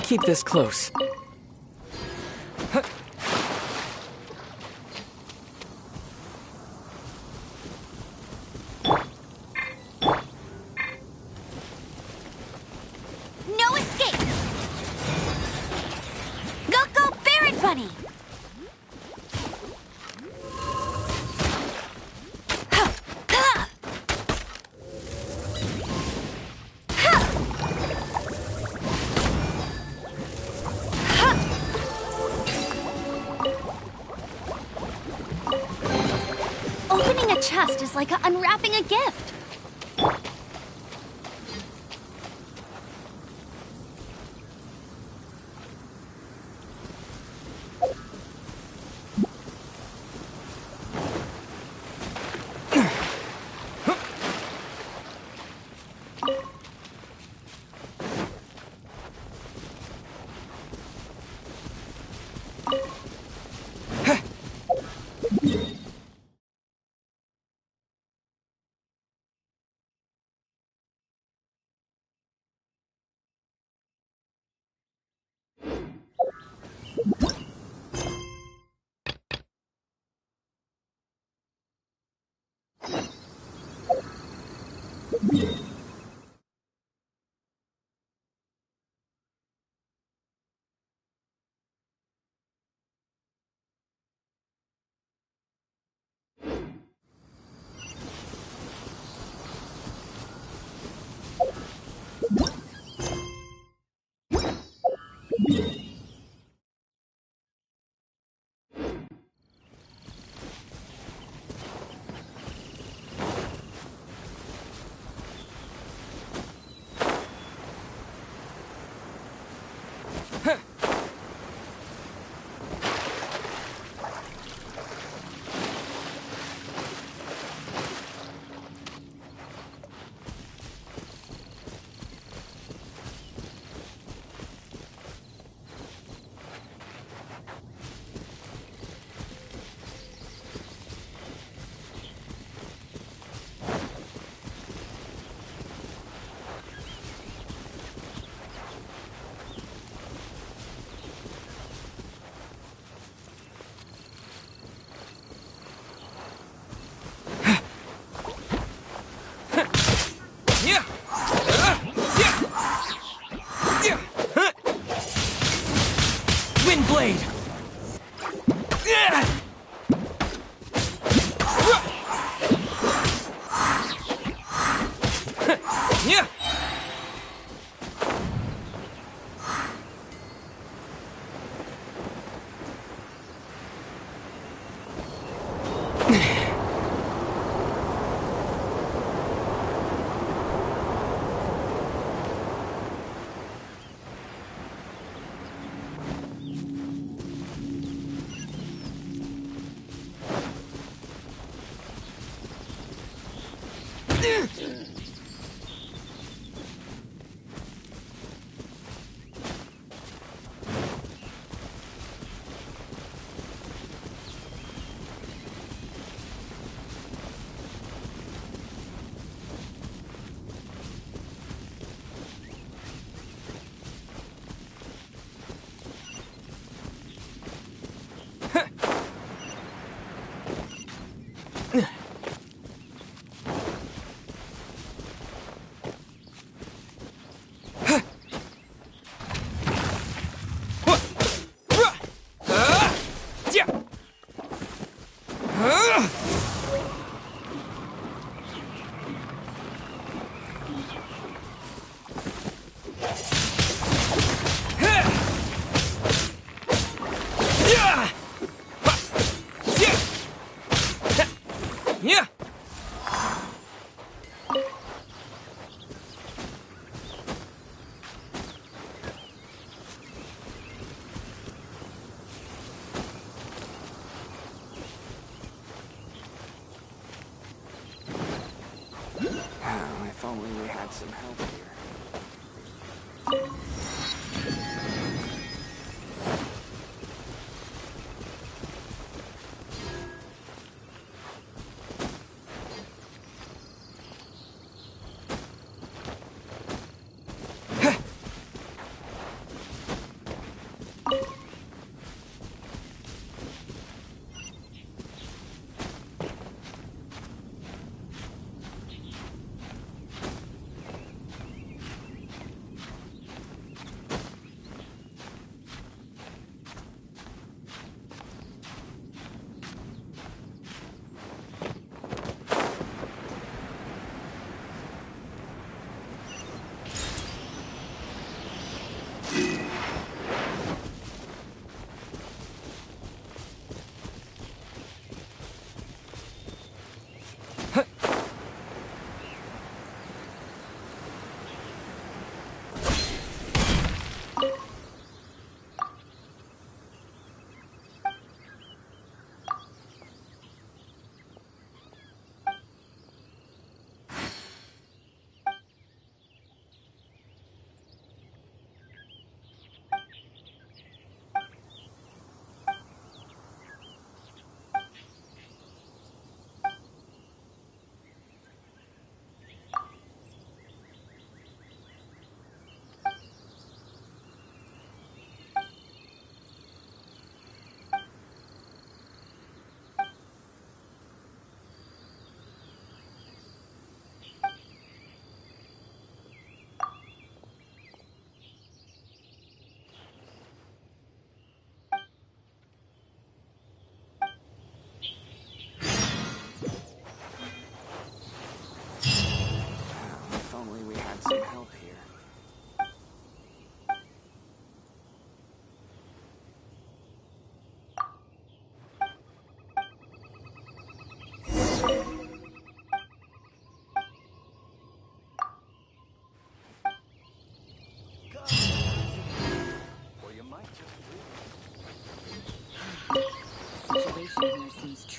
keep this close. No escape! Go, Barrett Bunny! Opening a chest is like unwrapping a gift. Blade! Yeah! If only we had some help here.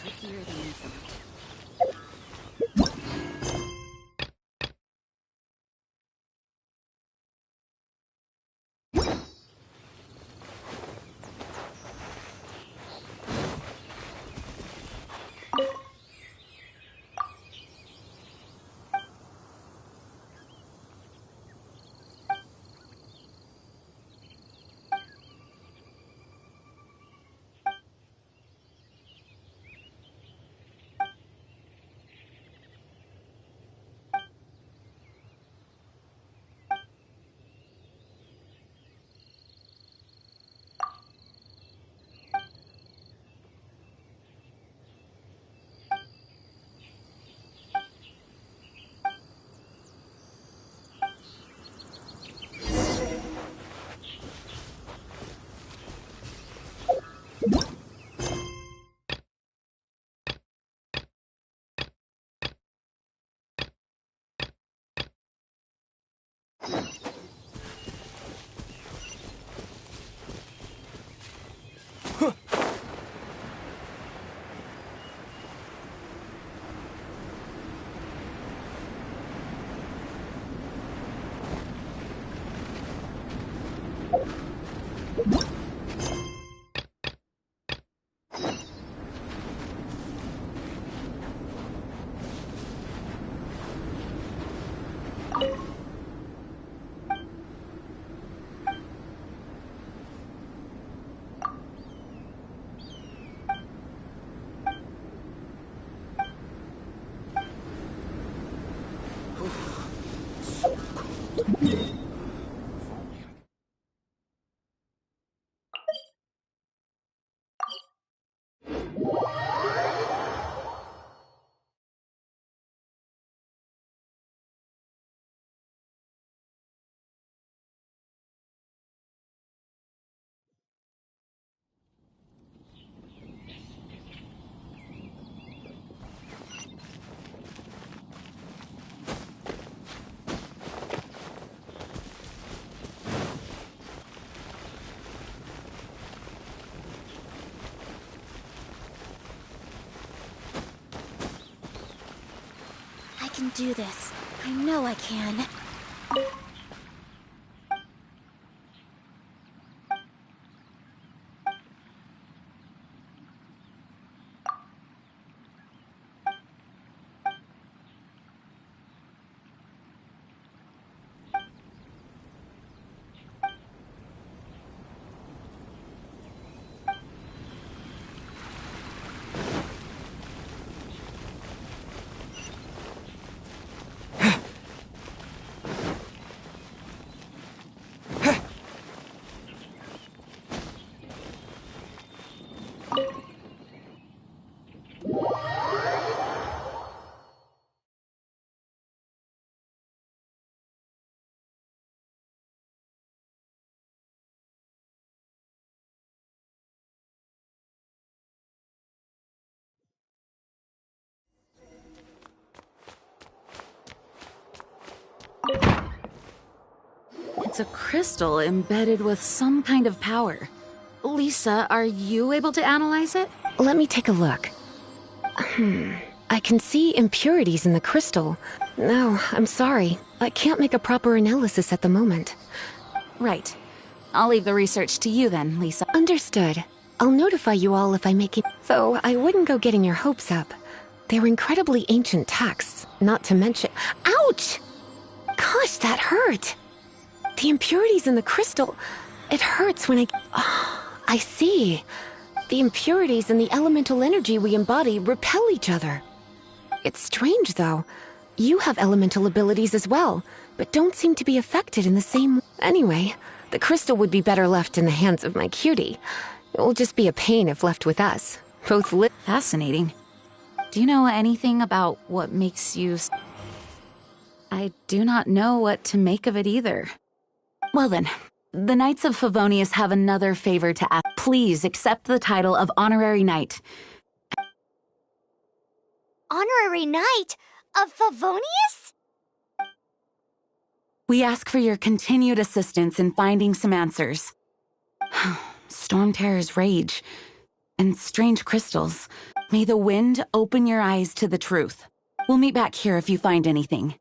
trickier than you thought. I can do this. I know I can. It's a crystal embedded with some kind of power. Lisa, are you able to analyze it? Let me take a look. I can see impurities in the crystal. No, I'm sorry. I can't make a proper analysis at the moment. Right. I'll leave the research to you then, Lisa. Understood. I'll notify you all if I make it. Though I wouldn't go getting your hopes up. They're incredibly ancient texts, not to mention— Ouch! Gosh, that hurt! The impurities in the crystal— it hurts when I see. The impurities and the elemental energy we embody repel each other. It's strange, though. You have elemental abilities as well, but don't seem to be affected in the same— Anyway, the crystal would be better left in the hands of my cutie. It will just be a pain if left with us. Both Fascinating. Do you know anything about what makes you— I do not know what to make of it either. Well then, the Knights of Favonius have another favor to ask. Please accept the title of Honorary Knight. Honorary Knight of Favonius? We ask for your continued assistance in finding some answers. Storm Terror's rage and strange crystals. May the wind open your eyes to the truth. We'll meet back here if you find anything.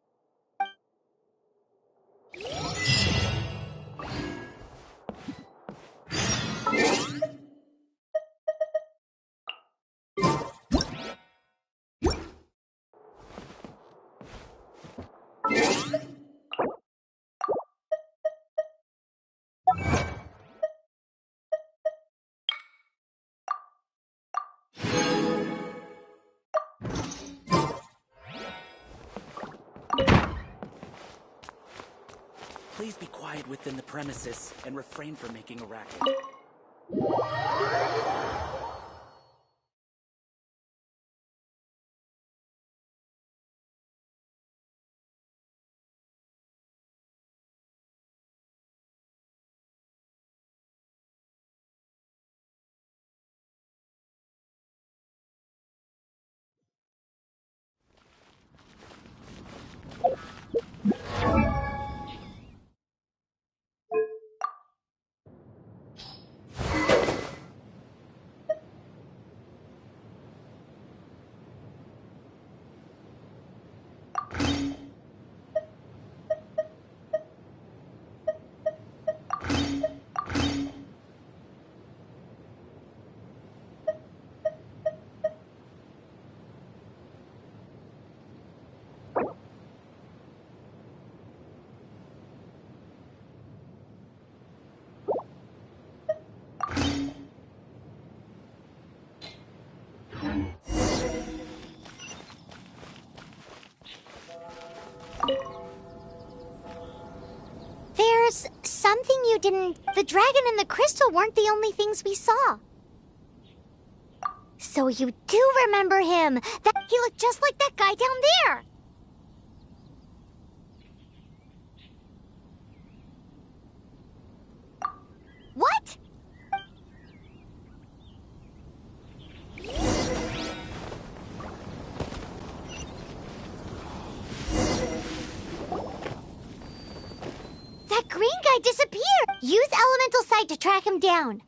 Please be quiet within the premises and refrain from making a racket. There's something you didn't... The dragon and the crystal weren't the only things we saw. So you do remember him. He looked just like that guy down there. What? That green guy disappeared! Use elemental sight to track him down.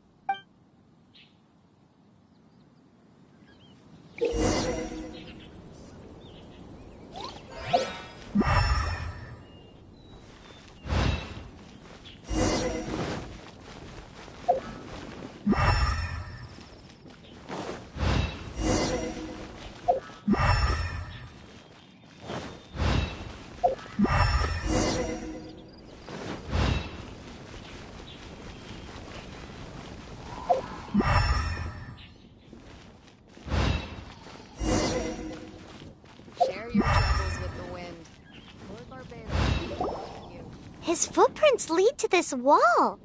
His footprints lead to this wall.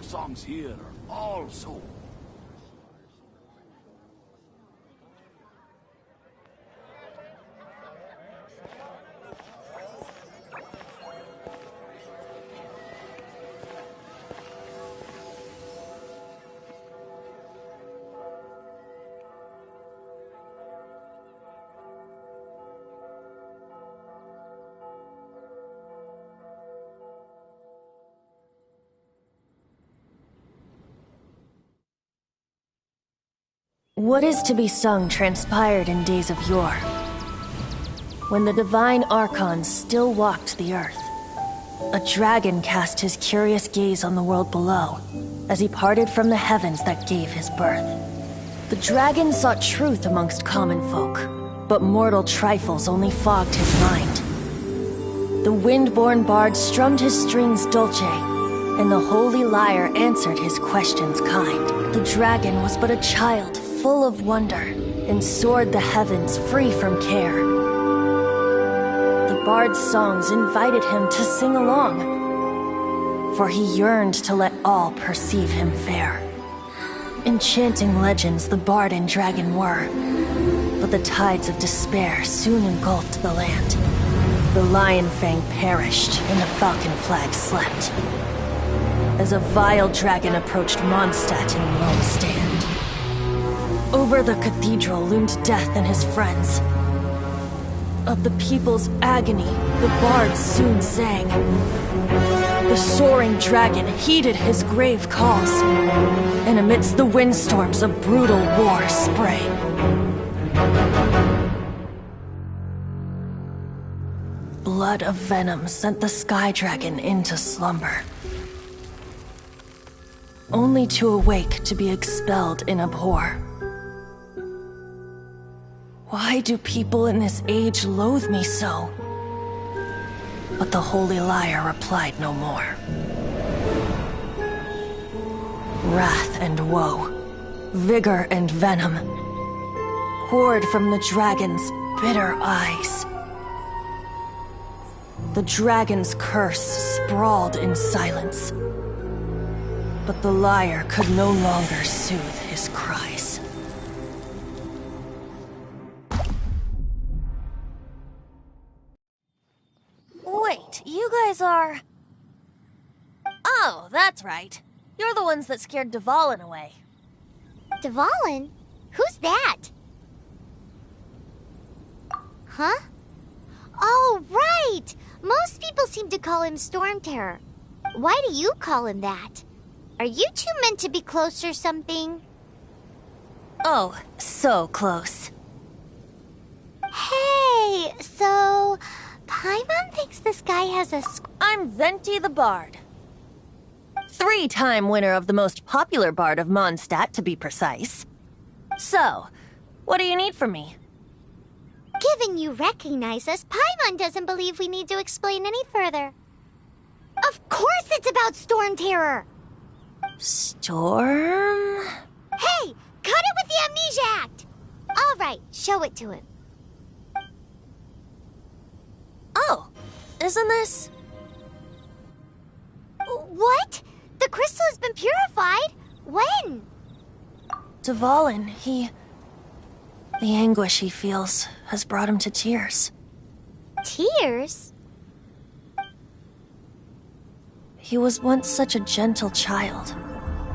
Songs here are all so... What is to be sung transpired in days of yore, when the divine archons still walked the earth. A dragon cast his curious gaze on the world below, as he parted from the heavens that gave his birth. The dragon sought truth amongst common folk, but mortal trifles only fogged his mind. The wind-born bard strummed his strings dulce, and the holy lyre answered his questions kind. The dragon was but a child full of wonder, and soared the heavens free from care. The bard's songs invited him to sing along, for he yearned to let all perceive him fair. Enchanting legends the bard and dragon were, but the tides of despair soon engulfed the land. The Lion Fang perished, and the Falcon Flag slept, as a vile dragon approached Mondstadt in lone stand. Over the cathedral loomed Death and his friends. Of the people's agony, the bards soon sang. The soaring dragon heeded his grave calls, and amidst the windstorms a brutal war sprang. Blood of venom sent the sky dragon into slumber, only to awake to be expelled in abhor. Why do people in this age loathe me so? But the holy liar replied no more. Wrath and woe, vigor and venom, poured from the dragon's bitter eyes. The dragon's curse sprawled in silence, but the liar could no longer soothe his cries. Wait, you guys are... Oh, that's right. You're the ones that scared Dvalin away. Dvalin? Who's that? Huh? Oh, right! Most people seem to call him Storm Terror. Why do you call him that? Are you two meant to be close or something? Oh, so close. Hey, so... Paimon thinks this guy has a I'm Venti the Bard. 3-time winner of the most popular bard of Mondstadt, to be precise. So, what do you need from me? Given you recognize us, Paimon doesn't believe we need to explain any further. Of course it's about Storm Terror! Storm? Hey! Cut it with the Amnesia Act! Alright, show it to him. Oh, isn't this... What? The crystal has been purified? When? Dvalin, the anguish he feels has brought him to tears. Tears? He was once such a gentle child,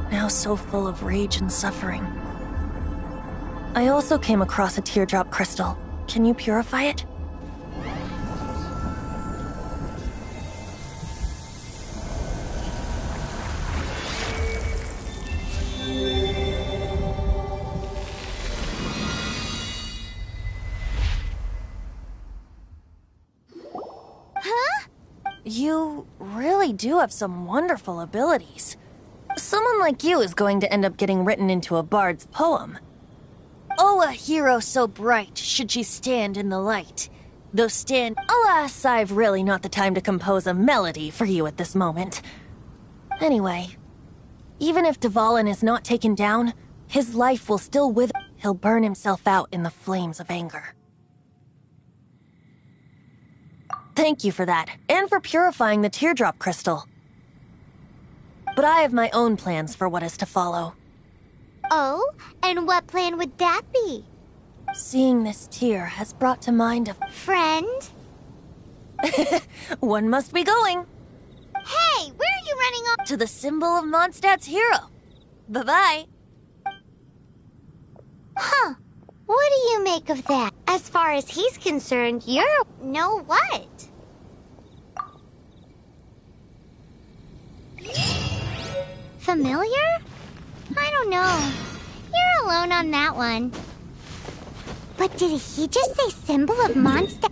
now so full of rage and suffering. I also came across a teardrop crystal. Can you purify it? You really do have some wonderful abilities. Someone like you is going to end up getting written into a bard's poem. Oh, a hero so bright, should she stand in the light. Though Alas, I've really not the time to compose a melody for you at this moment. Anyway, even if Dvalin is not taken down, his life will still wither. He'll burn himself out in the flames of anger. Thank you for that, and for purifying the teardrop crystal. But I have my own plans for what is to follow. Oh? And what plan would that be? Seeing this tear has brought to mind a Friend? One must be going. Hey, where are you running off? to the symbol of Mondstadt's hero. Bye-bye. Huh. What do you make of that? As far as he's concerned, you're... No what? Familiar? I don't know. You're alone on that one. But did he just say symbol of Mondstadt?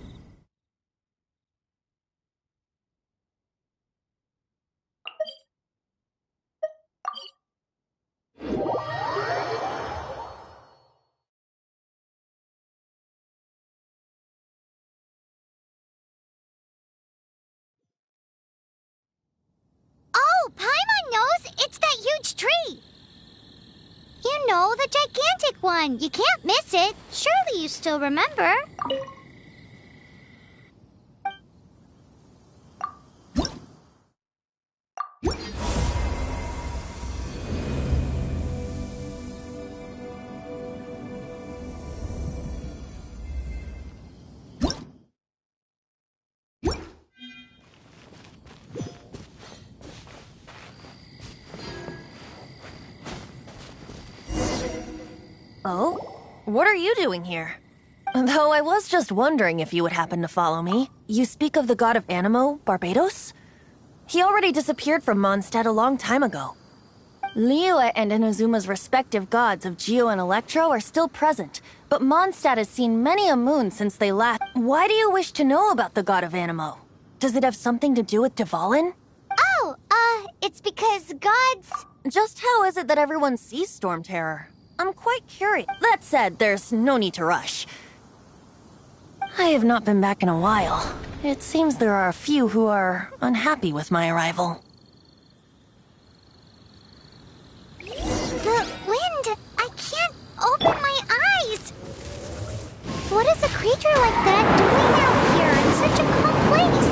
Oh, Paimon knows! It's that huge tree! You know, the gigantic one. You can't miss it. Surely you still remember. Oh? What are you doing here? Though I was just wondering if you would happen to follow me. You speak of the god of Animo, Barbados? He already disappeared from Mondstadt a long time ago. Liyue and Inazuma's respective gods of Geo and Electro are still present, but Mondstadt has seen many a moon since they last. Why do you wish to know about the god of Animo? Does it have something to do with Dvalin? Oh, it's because gods... Just how is it that everyone sees Storm Terror? I'm quite curious. That said, there's no need to rush. I have not been back in a while. It seems there are a few who are unhappy with my arrival. The wind! I can't open my eyes! What is a creature like that doing out here in such a calm place?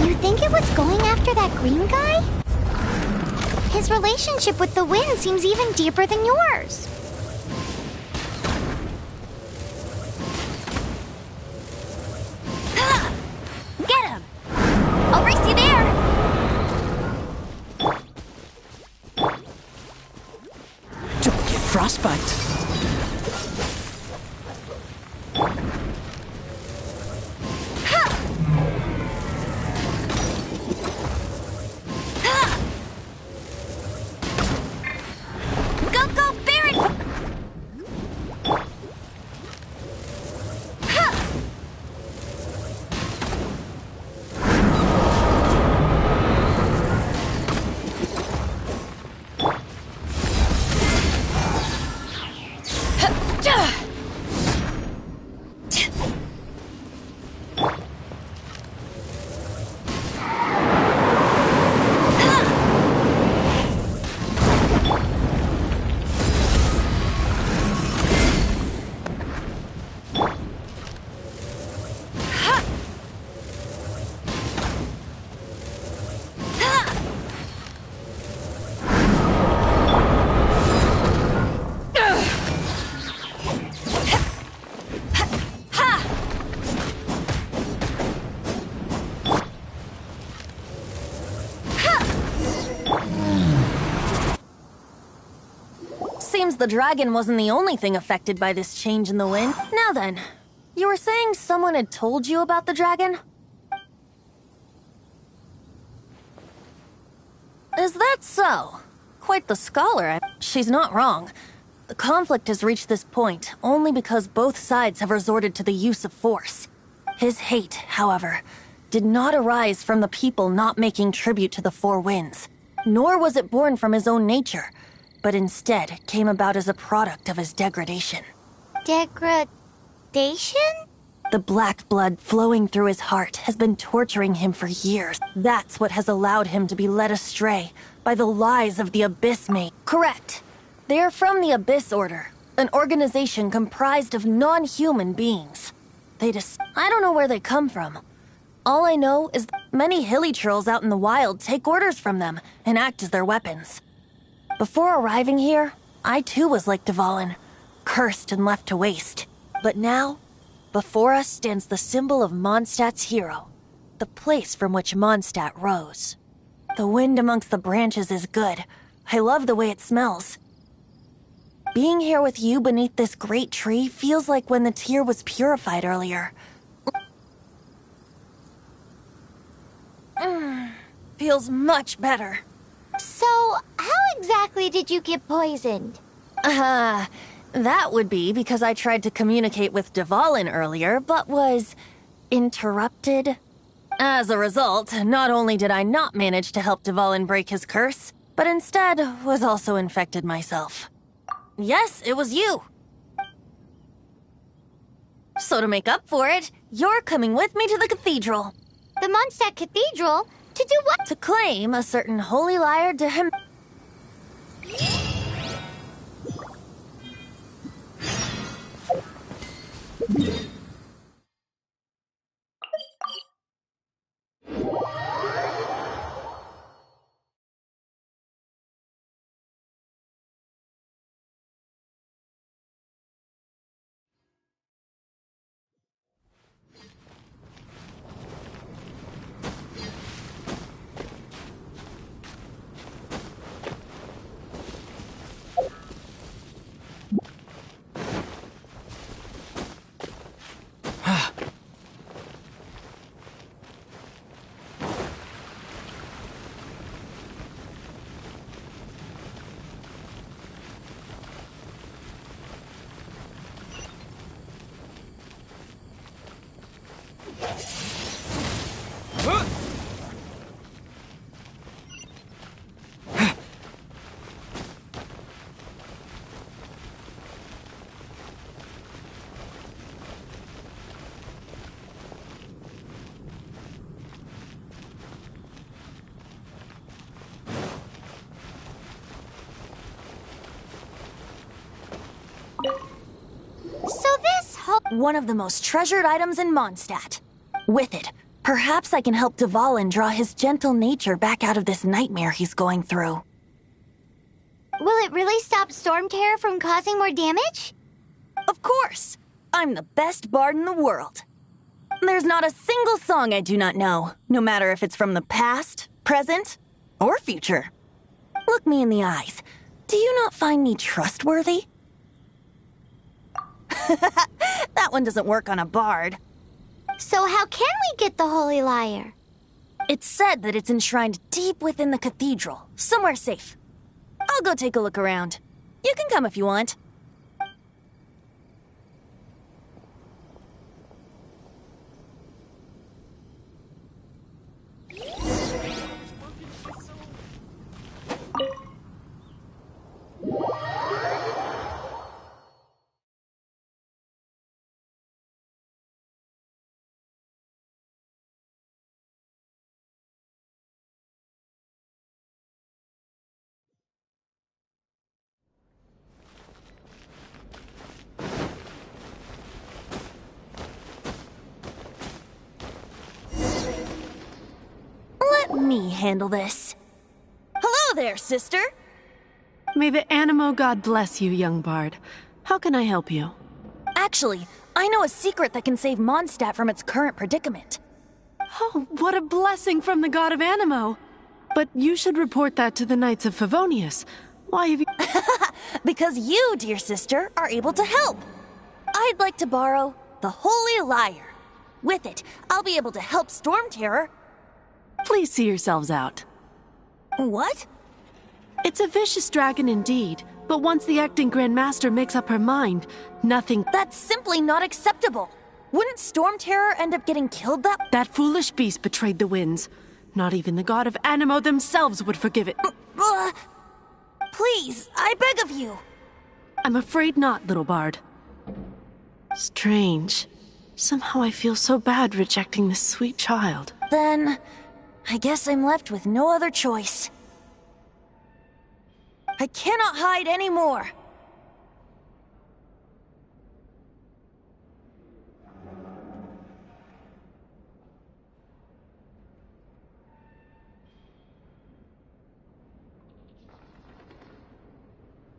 You think it was going after that green guy? His relationship with the wind seems even deeper than yours. Get him! I'll race you there! Don't get frostbite. Seems the dragon wasn't the only thing affected by this change in the wind. Now then, you were saying someone had told you about the dragon? Is that so? Quite the scholar. She's not wrong. The conflict has reached this point only because both sides have resorted to the use of force. His hate, however, did not arise from the people not making tribute to the Four Winds, nor was it born from his own nature, but instead came about as a product of his degradation. Degradation? The black blood flowing through his heart has been torturing him for years. That's what has allowed him to be led astray by the lies of the Abyss Mate. Correct. They are from the Abyss Order, an organization comprised of non-human beings. I don't know where they come from. All I know is that many hilly trolls out in the wild take orders from them and act as their weapons. Before arriving here, I too was like Dvalin, cursed and left to waste. But now, before us stands the symbol of Mondstadt's hero, the place from which Mondstadt rose. The wind amongst the branches is good. I love the way it smells. Being here with you beneath this great tree feels like when the tear was purified earlier. Feels much better. So, how exactly did you get poisoned? That would be because I tried to communicate with Dvalin earlier, but was interrupted. As a result, not only did I not manage to help Dvalin break his curse, but instead was also infected myself. Yes, it was you. So to make up for it, you're coming with me to the cathedral. The Mondstadt Cathedral? To do what? To claim a certain holy liar to him. So this whole... One of the most treasured items in Mondstadt. With it, perhaps I can help Dvalin draw his gentle nature back out of this nightmare he's going through. Will it really stop Storm Terror from causing more damage? Of course! I'm the best bard in the world. There's not a single song I do not know, no matter if it's from the past, present, or future. Look me in the eyes. Do you not find me trustworthy? That one doesn't work on a bard. So how can we get the Holy Lyre? It's said that it's enshrined deep within the cathedral, somewhere safe. I'll go take a look around. You can come if you want. Let me handle this. Hello there, sister. May the Animo god bless you, young bard. How can I help you? Actually, I know a secret that can save Mondstadt from its current predicament. Oh, what a blessing from the god of Animo! But you should report that to the Knights of Favonius. Why have you... Because you, dear sister, are able to help. I'd like to borrow the Holy Lyre. With it, I'll be able to help Storm Terror. Please see yourselves out. What? It's a vicious dragon indeed, but once the acting Grand Master makes up her mind, nothing... That's simply not acceptable. Wouldn't Storm Terror end up getting killed that... That foolish beast betrayed the winds. Not even the god of Animo themselves would forgive it. Please, I beg of you. I'm afraid not, little bard. Strange. Somehow I feel so bad rejecting this sweet child. Then, I guess I'm left with no other choice. I cannot hide anymore.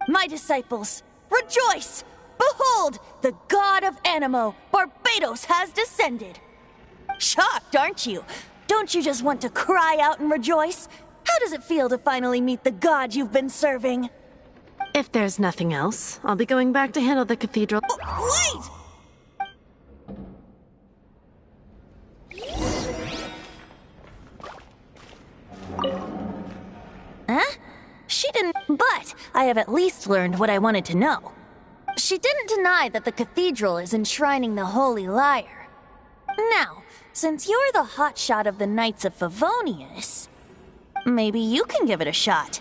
My disciples, rejoice! Behold, the god of Animo, Barbados, has descended. Shocked, aren't you? Don't you just want to cry out and rejoice? How does it feel to finally meet the god you've been serving? If there's nothing else, I'll be going back to handle the cathedral. Wait! Huh? She didn't... But I have at least learned what I wanted to know. She didn't deny that the cathedral is enshrining the Holy Lyre. Now, since you're the hotshot of the Knights of Favonius, maybe you can give it a shot.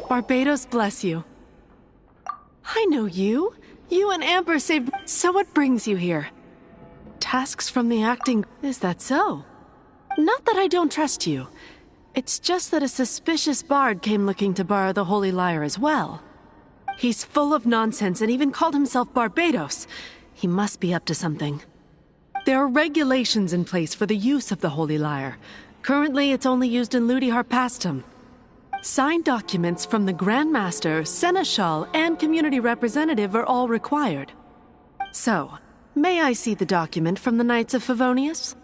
Barbados bless you. I know you. You and Amber saved... So what brings you here? Tasks from the acting... Is that so? Not that I don't trust you. It's just that a suspicious bard came looking to borrow the Holy Lyre as well. He's full of nonsense and even called himself Barbados. He must be up to something. There are regulations in place for the use of the Holy Lyre. Currently, it's only used in Ludi Harpastum. Signed documents from the Grand Master, Seneschal, and Community Representative are all required. So, may I see the document from the Knights of Favonius?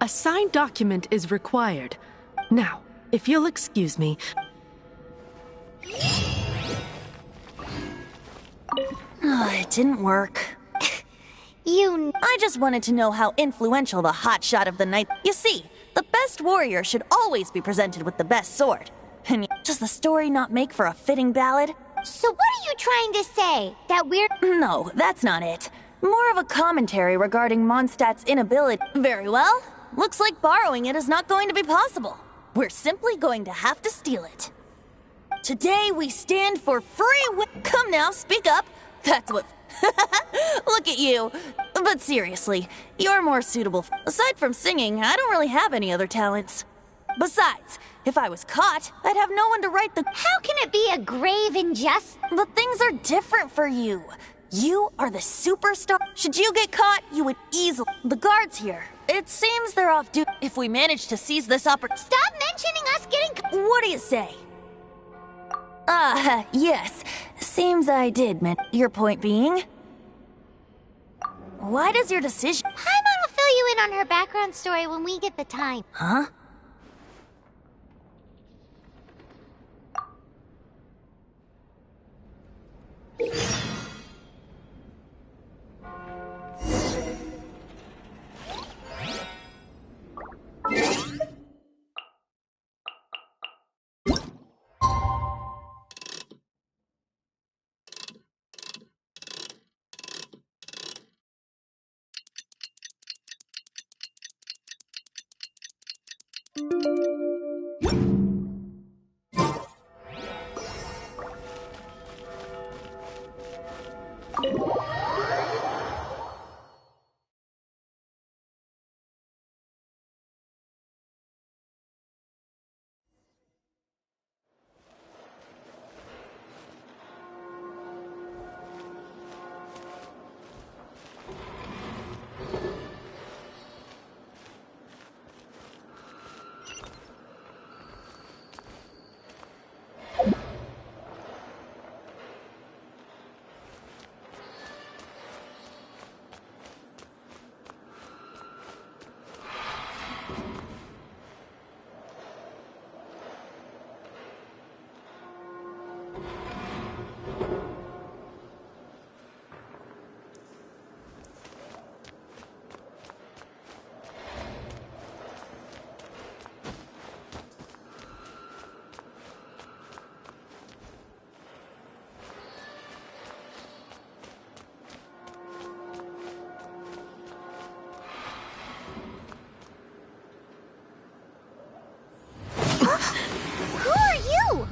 A signed document is required. Now, if you'll excuse me... It didn't work. I just wanted to know how influential the hotshot of the night... You see, the best warrior should always be presented with the best sword. And does the story not make for a fitting ballad? So what are you trying to say? That we're... No, that's not it. More of a commentary regarding Mondstadt's inability. Very well. Looks like borrowing it is not going to be possible. We're simply going to have to steal it. Today we stand for free Come now, speak up. That's what... Look at you. But seriously, you're more suitable. Aside from singing, I don't really have any other talents. Besides, if I was caught, I'd have no one to write the... How can it be a grave injustice? But things are different for you. You are the superstar. Should you get caught, you would easily... The guards here, it seems they're off duty. If we manage to seize this opportunity... Stop mentioning us getting... What do you say? Yes. Seems I did, man. Your point being? Why does your decision... Paimon will fill you in on her background story when we get the time. Huh? Who are you?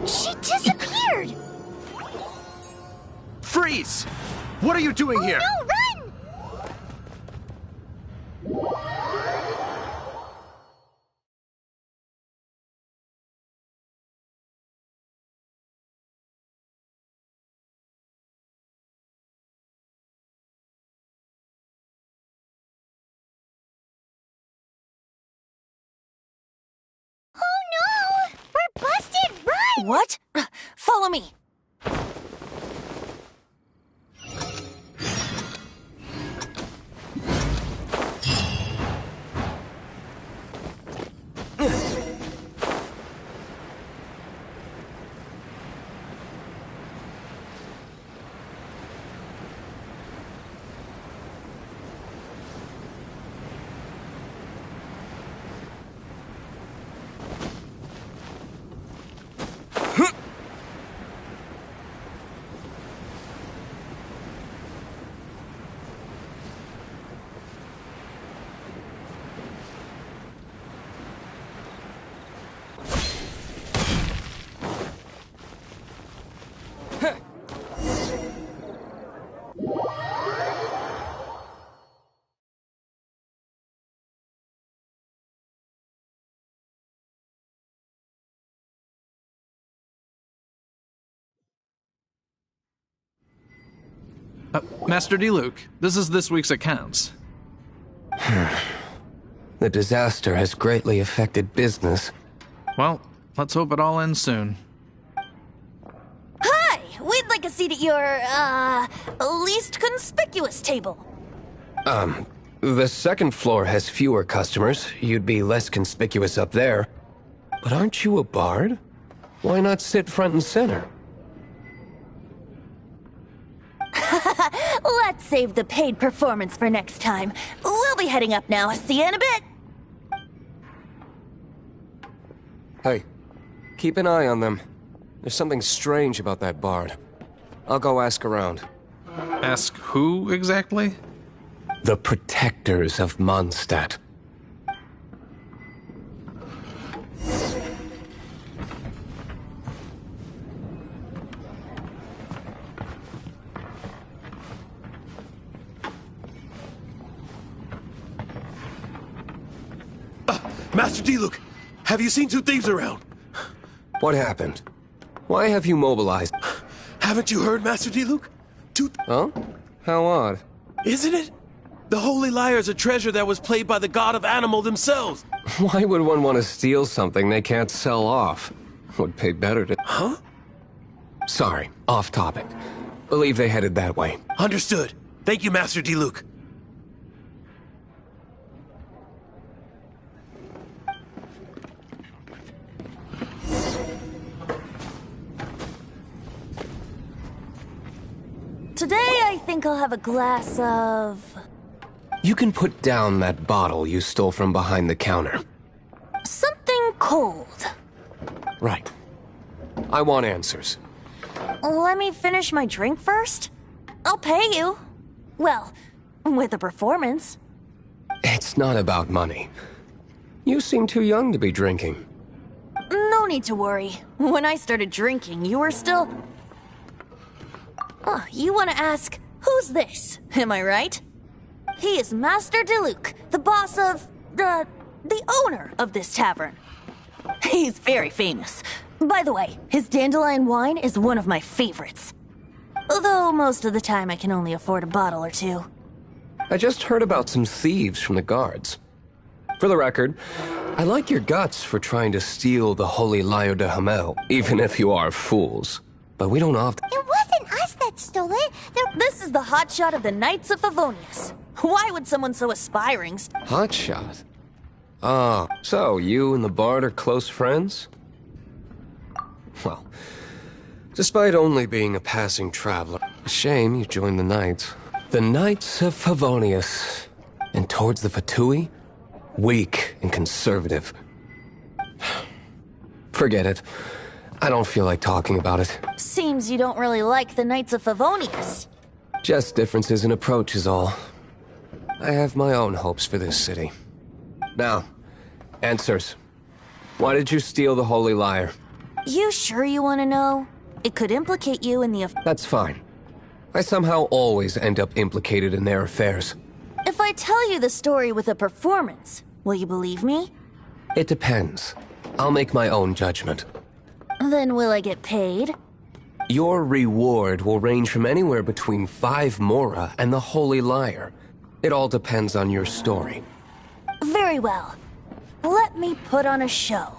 She disappeared! Freeze! What are you doing here? No, run! Oh no! We're busted! Run! What? Follow me. Master D. This is this week's accounts. The disaster has greatly affected business. Well, let's hope it all ends soon. Hi! We'd like a a seat at your, least conspicuous table. The second floor has fewer customers. You'd be less conspicuous up there. But aren't you a bard? Why not sit front and center? Let's save the paid performance for next time. We'll be heading up now. See you in a bit. Hey, keep an eye on them. There's something strange about that bard. I'll go ask around. Ask who exactly? The protectors of Mondstadt. Master Diluc, have you seen two thieves around? What happened? Why have you mobilized? Haven't you heard, Master Diluc? Huh? How odd. Isn't it? The Holy Lyre's a treasure that was played by the god of animal themselves. Why would one want to steal something they can't sell off? Would pay better to... Huh? Sorry, off topic. Believe they headed that way. Understood. Thank you, Master Diluc. Today, I think I'll have a glass of... You can put down that bottle you stole from behind the counter. something cold. Right. I want answers. Let me finish my drink first. I'll pay you. Well, with a performance. It's not about money. You seem too young to be drinking. No need to worry. When I started drinking, you were still... Oh, you want to ask, who's this? Am I right? He is Master Diluc, the boss of... the owner of this tavern. He's very famous. By the way, his dandelion wine is one of my favorites. Although most of the time I can only afford a bottle or two. I just heard about some thieves from the guards. For the record, I like your guts for trying to steal the Holy Lyre de Hamel, even if you are fools. But we don't often... It wasn't us that stole it. This is the hotshot of the Knights of Favonius. Why would someone so aspiring... Hotshot? Oh, so you and the bard are close friends? Well, despite only being a passing traveler, shame you joined the Knights. The Knights of Favonius. And towards the Fatui? Weak and conservative. Forget it. I don't feel like talking about it. Seems you don't really like the Knights of Favonius. Just differences in approach is all. I have my own hopes for this city. Now, answers. Why did you steal the Holy Lyre? You sure you want to know? It could implicate you in the... That's fine. I somehow always end up implicated in their affairs. If I tell you the story with a performance, will you believe me? It depends. I'll make my own judgment. Then will I get paid? Your reward will range from anywhere between 5 mora and the Holy Lyre. It all depends on your story. Very well. Let me put on a show.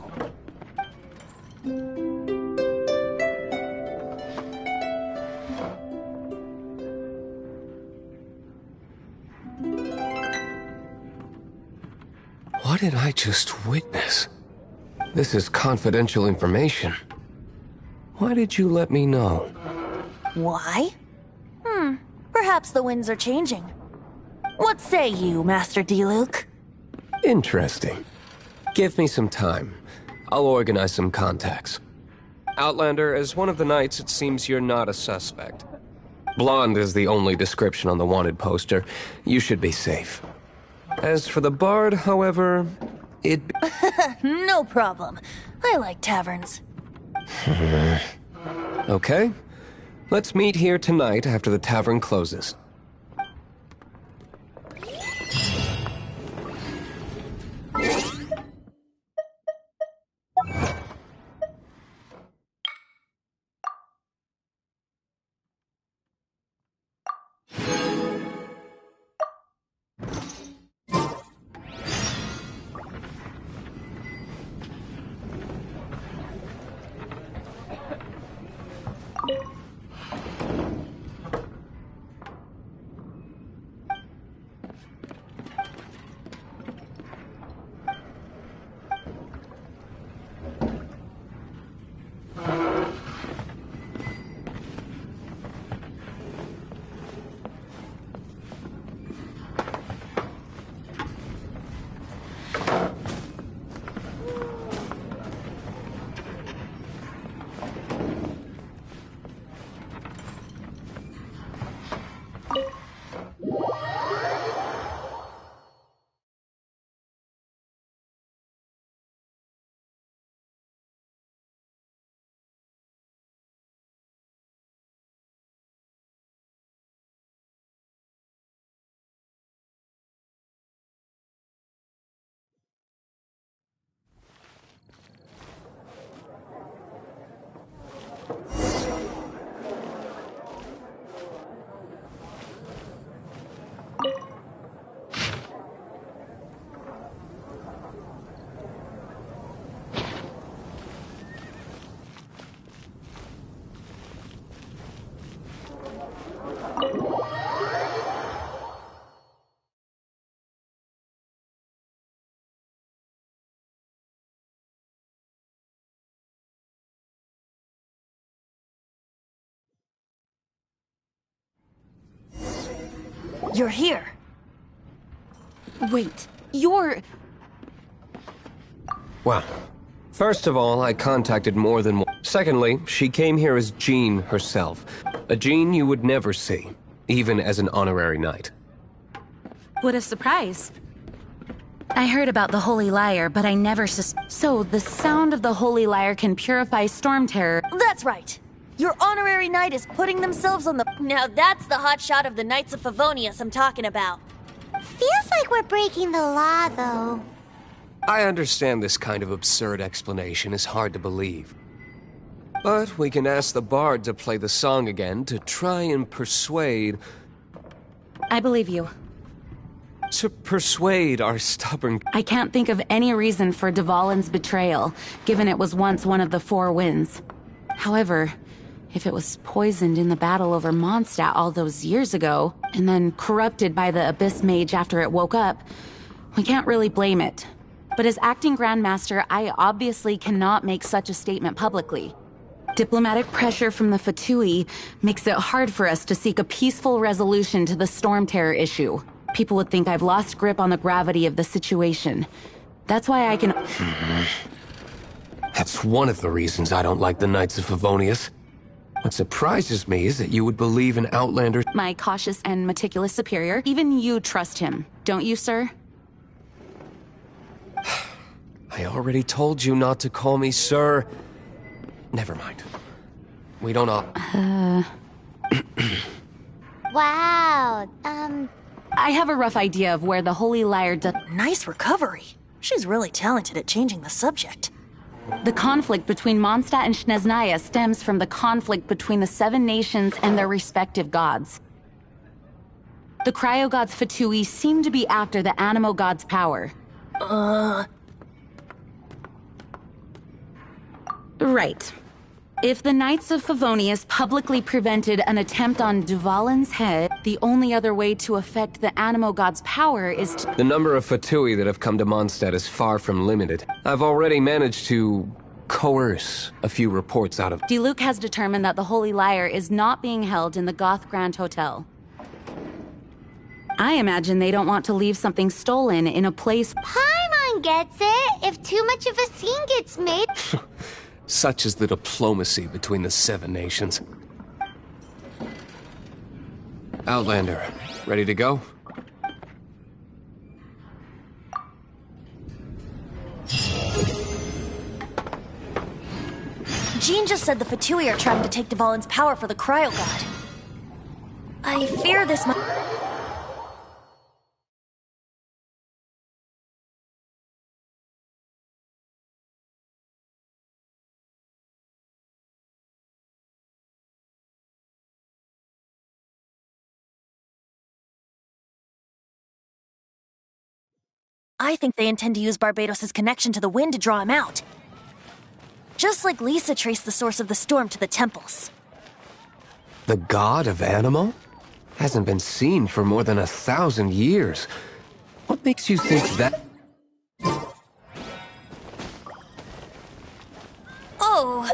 What did I just witness? This is confidential information. Why did you let me know? Why? Perhaps the winds are changing. What say you, Master Diluc? Interesting. Give me some time. I'll organize some contacts. Outlander, as one of the knights, it seems you're not a suspect. Blonde is the only description on the wanted poster. You should be safe. As for the bard, however, it... No problem. I like taverns. Okay. Let's meet here tonight after the tavern closes. You're here. Wait, you're... Well, first of all, I contacted more than one. Secondly, she came here as Jean herself. A Jean you would never see, even as an honorary knight. What a surprise. I heard about the Holy Lyre, but I never So, the sound of the Holy Lyre can purify storm terror. That's right. Your honorary knight is putting themselves on the... Now that's the hot shot of the Knights of Favonius I'm talking about. Feels like we're breaking the law, though. I understand this kind of absurd explanation is hard to believe. But we can ask the bard to play the song again to try and persuade... I believe you. To persuade our stubborn... I can't think of any reason for Dvalin's betrayal, given it was once one of the Four Winds. However, if it was poisoned in the battle over Mondstadt all those years ago, and then corrupted by the Abyss Mage after it woke up, we can't really blame it. But as acting Grandmaster, I obviously cannot make such a statement publicly. Diplomatic pressure from the Fatui makes it hard for us to seek a peaceful resolution to the storm terror issue. People would think I've lost grip on the gravity of the situation. That's why I can... That's one of the reasons I don't like the Knights of Favonius. What surprises me is that you would believe an Outlander... My cautious and meticulous superior. Even you trust him, don't you, sir? I already told you not to call me sir. Never mind. We don't all... Wow, I have a rough idea of where the Holy Lyre does... Nice recovery. She's really talented at changing the subject. The conflict between Mondstadt and Snezhnaya stems from the conflict between the Seven Nations and their respective gods. The cryo-gods Fatui seem to be after the animo-god's power. Right. If the Knights of Favonius publicly prevented an attempt on Dvalin's head, the only other way to affect the Animo God's power is to... The number of Fatui that have come to Mondstadt is far from limited. I've already managed to coerce a few reports out of... Diluc has determined that the Holy Lyre is not being held in the Goth Grand Hotel. I imagine they don't want to leave something stolen in a place... Paimon gets it, if too much of a scene gets made. Such is the diplomacy between the Seven Nations. Outlander, ready to go? Jean just said the Fatui are trying to take Dvalin's power for the cryo god. I fear this might... I think they intend to use Barbados' connection to the wind to draw him out. Just like Lisa traced the source of the storm to the temples. The god of Animo? Hasn't been seen for more than 1,000 years. What makes you think that... Oh...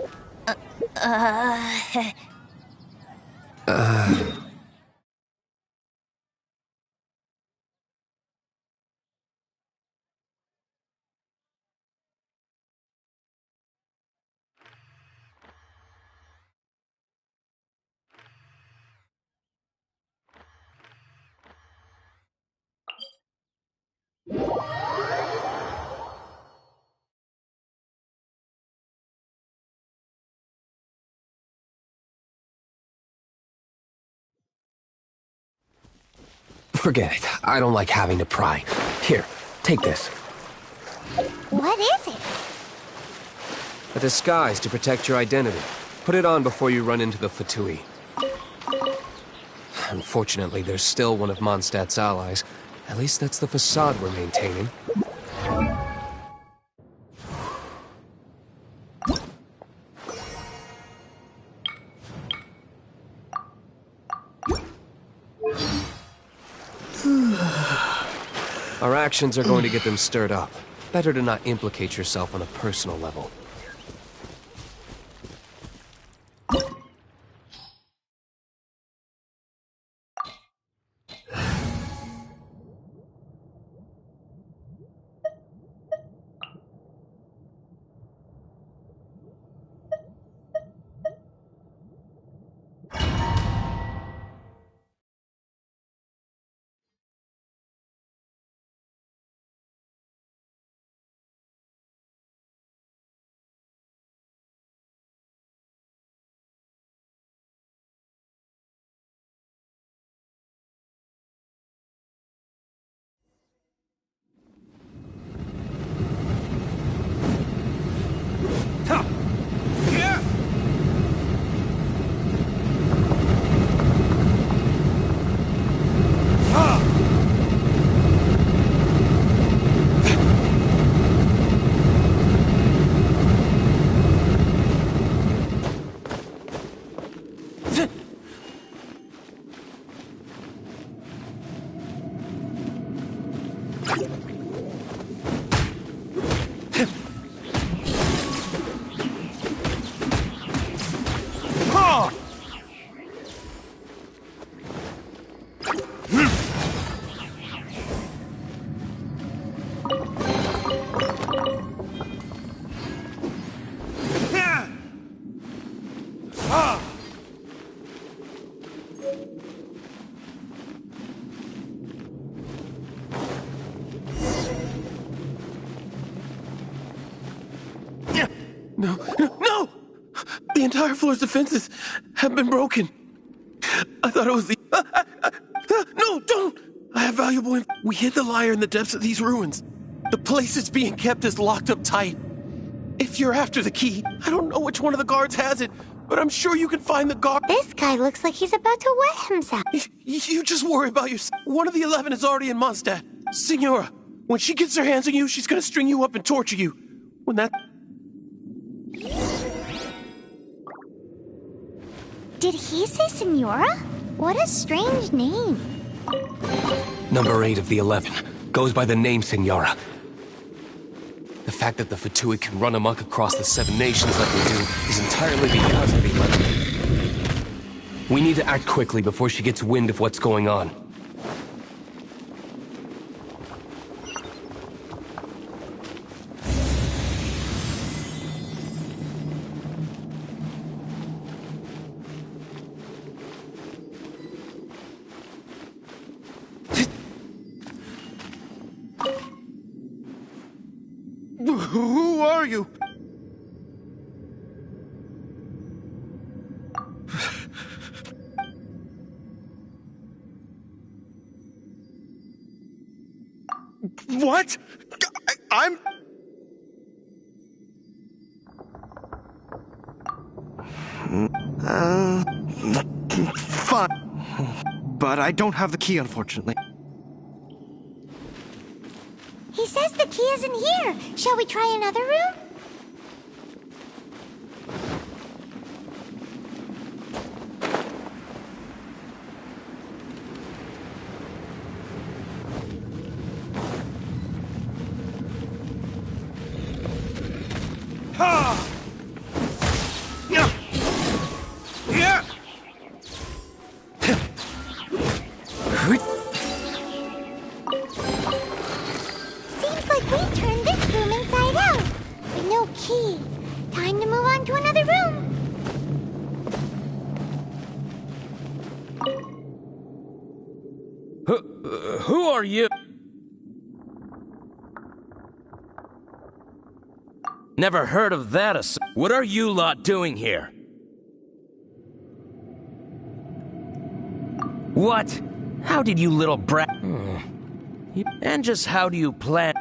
Forget it. I don't like having to pry. Here, take this. What is it? A disguise to protect your identity. Put it on before you run into the Fatui. Unfortunately, there's still one of Mondstadt's allies. At least that's the facade we're maintaining. Our actions are going to get them stirred up. Better to not implicate yourself on a personal level. No! The entire floor's defenses have been broken. I thought it was the... No, don't! I have valuable We hid the lyre in the depths of these ruins. The place it's being kept is locked up tight. If you're after the key, I don't know which one of the guards has it, but I'm sure you can find the guard. This guy looks like he's about to wet himself. You just worry about yourself. One of the 11 is already in Mondstadt. Signora, when she gets her hands on you, she's gonna string you up and torture you. When that... Did he say Senora? What a strange name. Number 8 of the 11 goes by the name Senora. The fact that the Fatui can run amok across the 7 nations like they do is entirely because of the 11. We need to act quickly before she gets wind of what's going on. Who are you? What? I'm... Fine. But I don't have the key, unfortunately. He says the key isn't here. Shall we try another room? Ha! Yeah! Yeah! Seems like we've turned this room inside out. With no key. Time to move on to another room. Who are you? Never heard of that. What are you lot doing here? What? How did you little brat... And just how do you plan...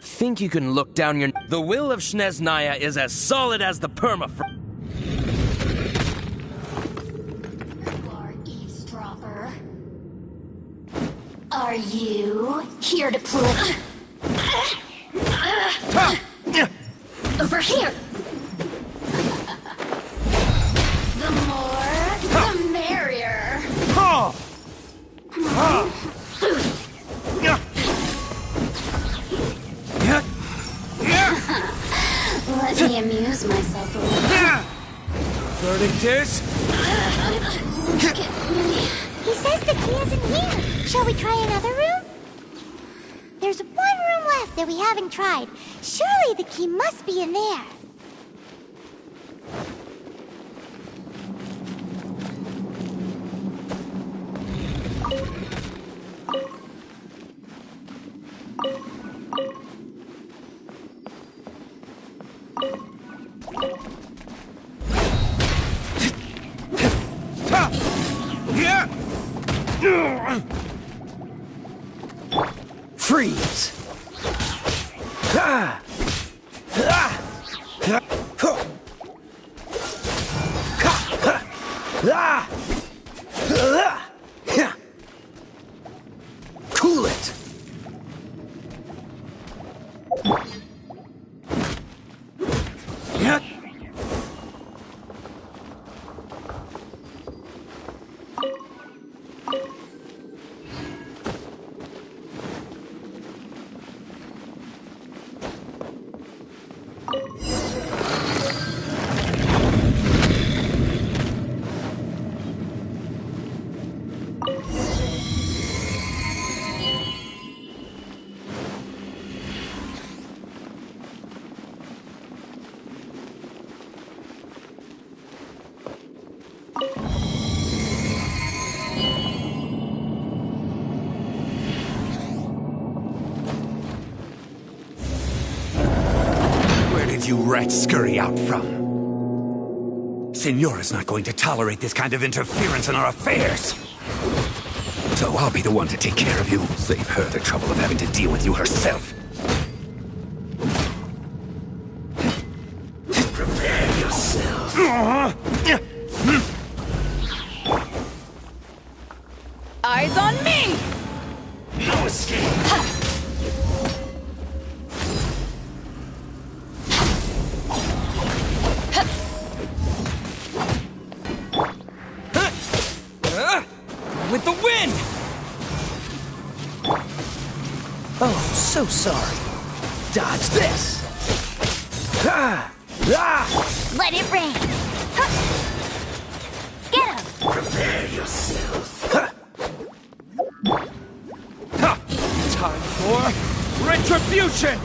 Think you can look down your... The will of Snezhnaya is as solid as the permafrost. Eavesdropper. Are you here to play? Over here! The more, the merrier. Let me amuse myself a little. Flirting this? He says the key isn't here. Shall we try another room? There's one room left that we haven't tried. Surely the key must be in there. Freeze! Cool it! did you rats scurry out from? Senora's not going to tolerate this kind of interference in our affairs. So I'll be the one to take care of you. Save her the trouble of having to deal with you herself. Prepare yourself. Eyes on me! No escape. With the wind! Oh, so sorry. Dodge this! Let it rain. Get him! Prepare yourself. Time for retribution!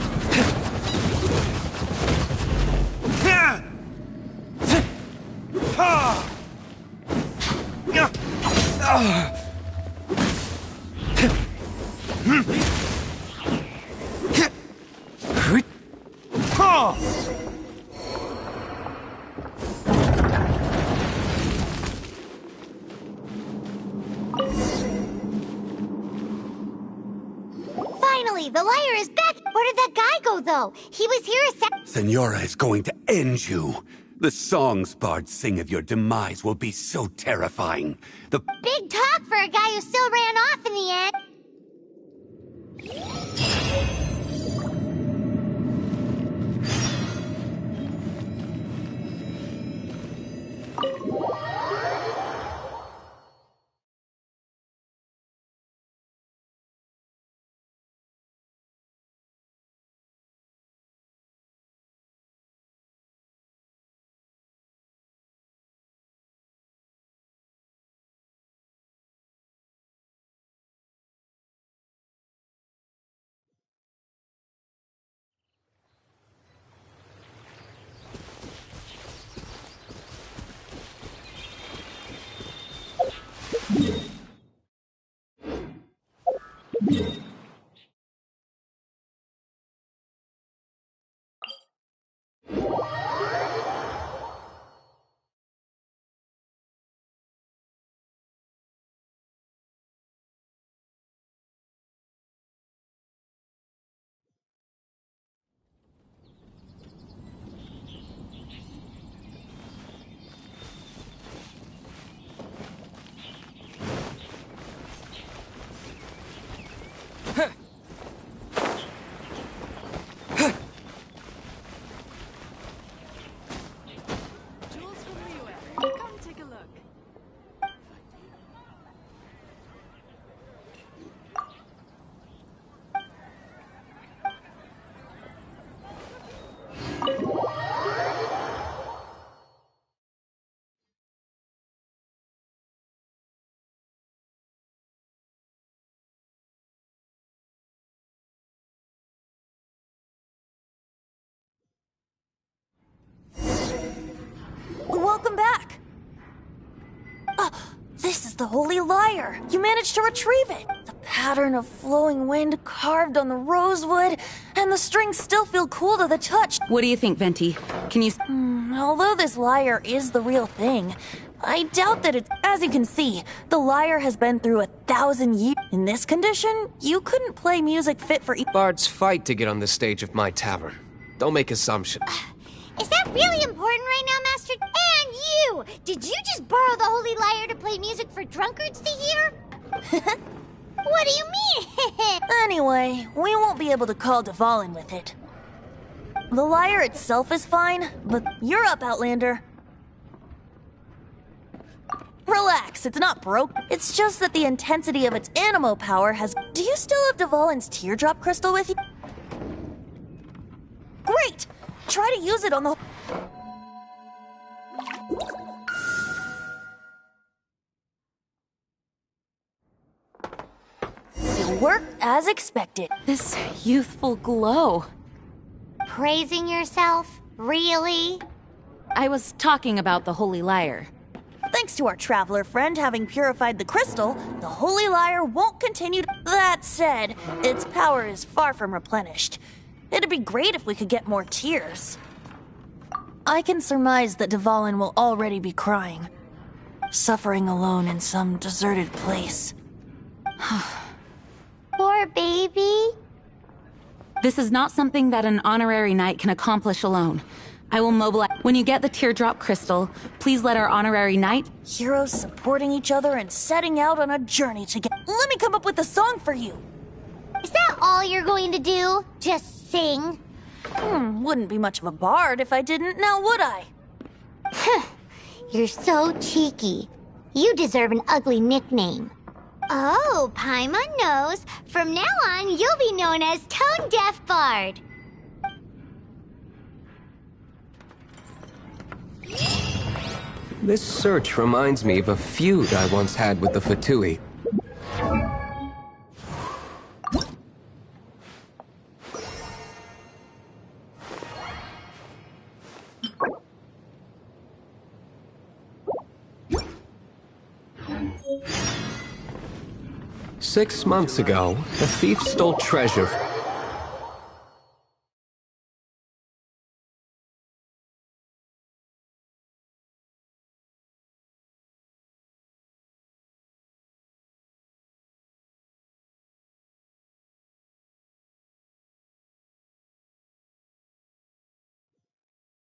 Finally, the liar is back! Where did that guy go, though? He was here a sec— Senora is going to end you. The songs bards sing of your demise will be so terrifying. The Big talk for a guy who still ran off in the end. Welcome back! This is the Holy Lyre! You managed to retrieve it! The pattern of flowing wind carved on the rosewood, and the strings still feel cool to the touch. What do you think, Venti? Can you... Although this lyre is the real thing, I doubt that it's... As you can see, the lyre has been through 1,000 years. In this condition, you couldn't play music fit for... Bards fight to get on the stage of my tavern. Don't make assumptions. Is that really important right now, Master? And you! Did you just borrow the Holy Lyre to play music for drunkards to hear? What do you mean? Anyway, we won't be able to call Dvalin with it. The lyre itself is fine, but you're up, Outlander. Relax, it's not broke. It's just that the intensity of its animo power has... Do you still have Dvalin's teardrop crystal with you? Great! Try to use it on the... It worked as expected. This youthful glow. Praising yourself? Really? I was talking about the Holy Lyre. Thanks to our traveler friend having purified the crystal, the Holy Lyre won't continue. That said, its power is far from replenished. It'd be great if we could get more tears. I can surmise that Dvalin will already be crying. Suffering alone in some deserted place. Poor baby. This is not something that an honorary knight can accomplish alone. I will mobilize. When you get the teardrop crystal, please let our honorary knight... Heroes supporting each other and setting out on a journey together. Let me come up with a song for you. Is that all you're going to do? Just sing? Wouldn't be much of a bard if I didn't, now would I? You're so cheeky. You deserve an ugly nickname. Oh, Paimon knows. From now on, you'll be known as Tone Deaf Bard. This search reminds me of a feud I once had with the Fatui. Six months ago, a thief stole treasure.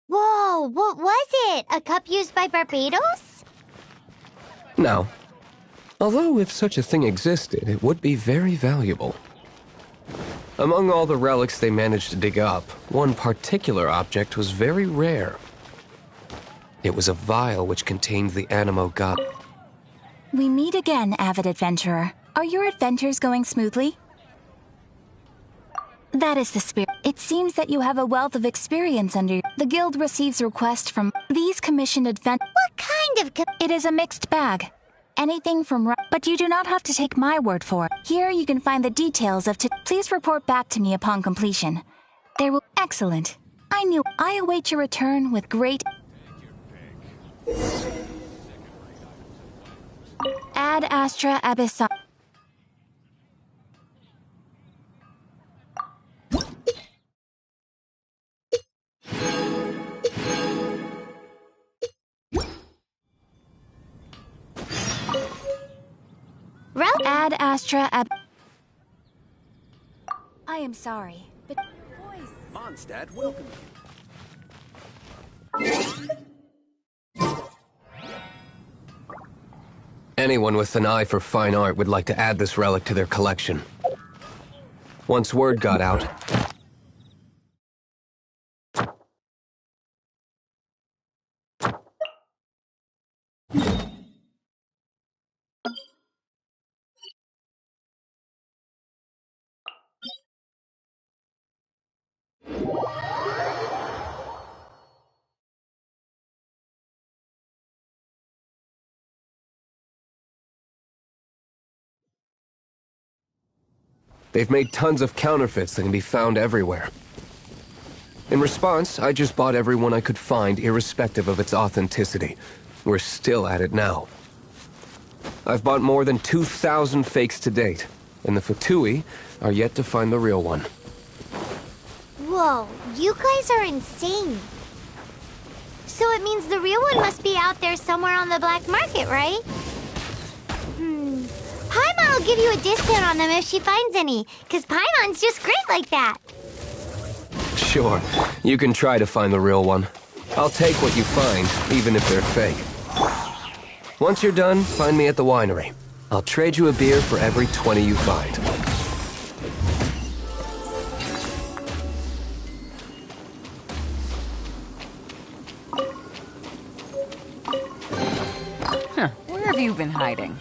Whoa, what was it? A cup used by Barbados? No. Although if such a thing existed, it would be very valuable. Among all the relics they managed to dig up, one particular object was very rare. It was a vial which contained the animo god. We meet again, avid adventurer. Are your adventures going smoothly? That is the spirit. It seems that you have a wealth of experience under you. The guild receives requests from these commissioned adventures. What kind of It is a mixed bag. Anything from but you do not have to take my word for it. Here you can find the details of Please report back to me upon completion. There will... Excellent. I knew... I await your return with great... Ad Astra Abyssa... Ad Astra Ab... I am sorry, but... Mondstadt, welcome. Anyone with an eye for fine art would like to add this relic to their collection. Once word got out... They've made tons of counterfeits that can be found everywhere. In response, I just bought everyone I could find, irrespective of its authenticity. We're still at it now. I've bought more than 2,000 fakes to date, and the Fatui are yet to find the real one. Whoa, you guys are insane. So it means the real one must be out there somewhere on the black market, right? Paimon will give you a discount on them if she finds any, because Paimon's just great like that. Sure, you can try to find the real one. I'll take what you find, even if they're fake. Once you're done, find me at the winery. I'll trade you a beer for every 20 you find. Huh, where have you been hiding?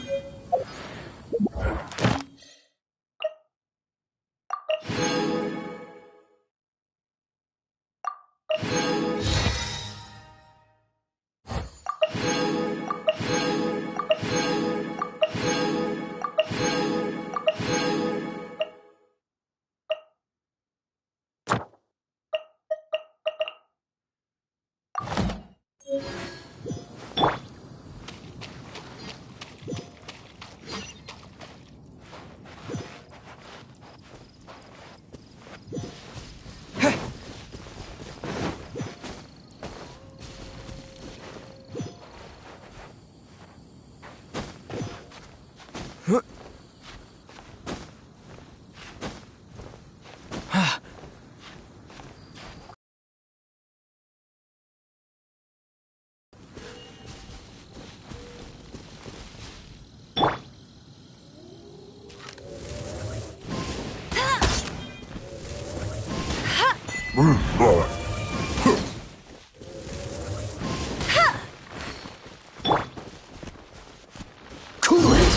Cool it!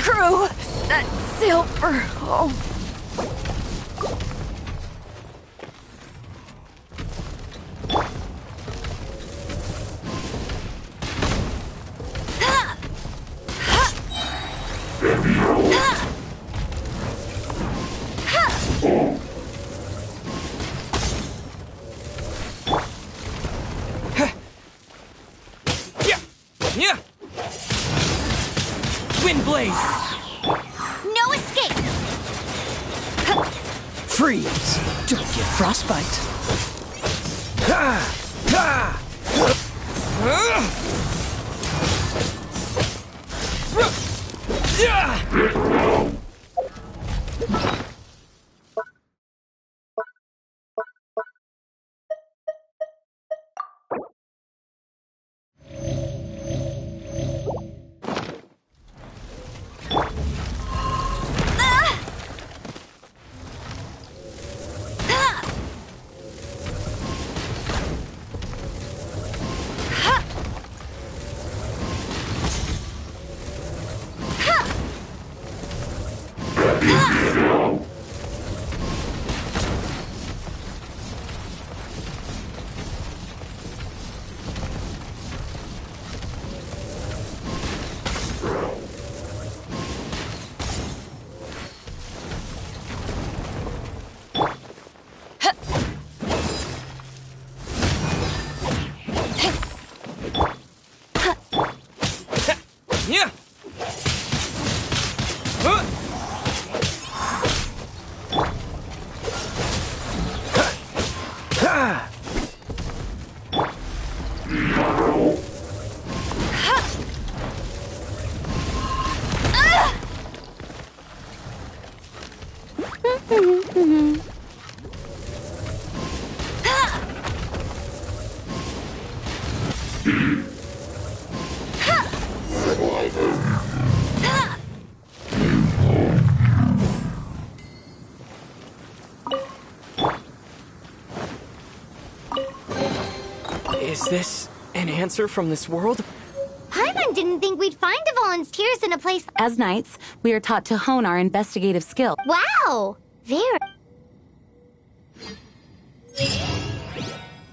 Crew, set sail for home. Yeah! Wind blade! No escape! Freeze! Don't get frostbite. Ha! Ha! Yeah! Yeah! Is this an answer from this world? Paimon didn't think we'd find Devalin's tears in a place. As knights, we are taught to hone our investigative skill. Wow! Very.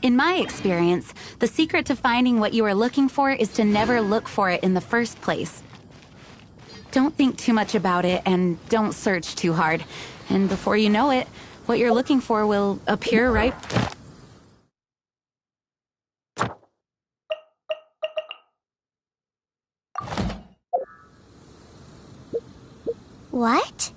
In my experience, the secret to finding what you are looking for is to never look for it in the first place. Don't think too much about it and don't search too hard. And before you know it, what you're looking for will appear right... What?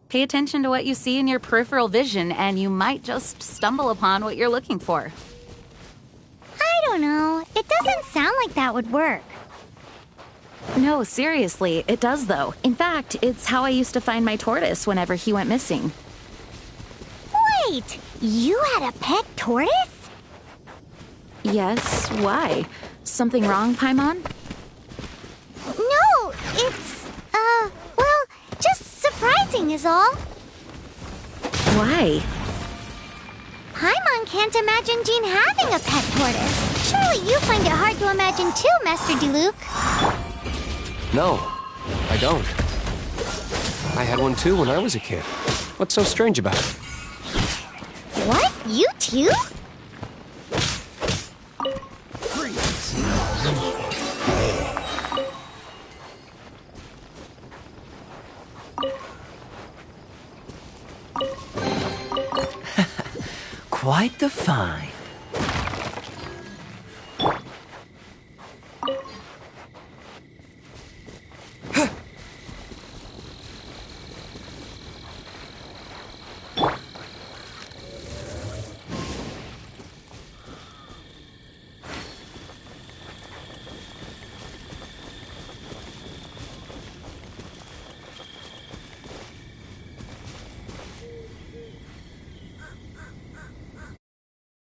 Pay attention to what you see in your peripheral vision, and you might just stumble upon what you're looking for. I don't know. It doesn't sound like that would work. No, seriously, it does though. In fact, it's how I used to find my tortoise whenever he went missing. Wait! You had a pet tortoise? Yes, why? Something wrong, Paimon? No, it's, well, just surprising is all. Why? Paimon can't imagine Jean having a pet tortoise. Surely you find it hard to imagine too, Master Diluc. No, I don't. I had one too when I was a kid. What's so strange about it? What? You too? Quite the find.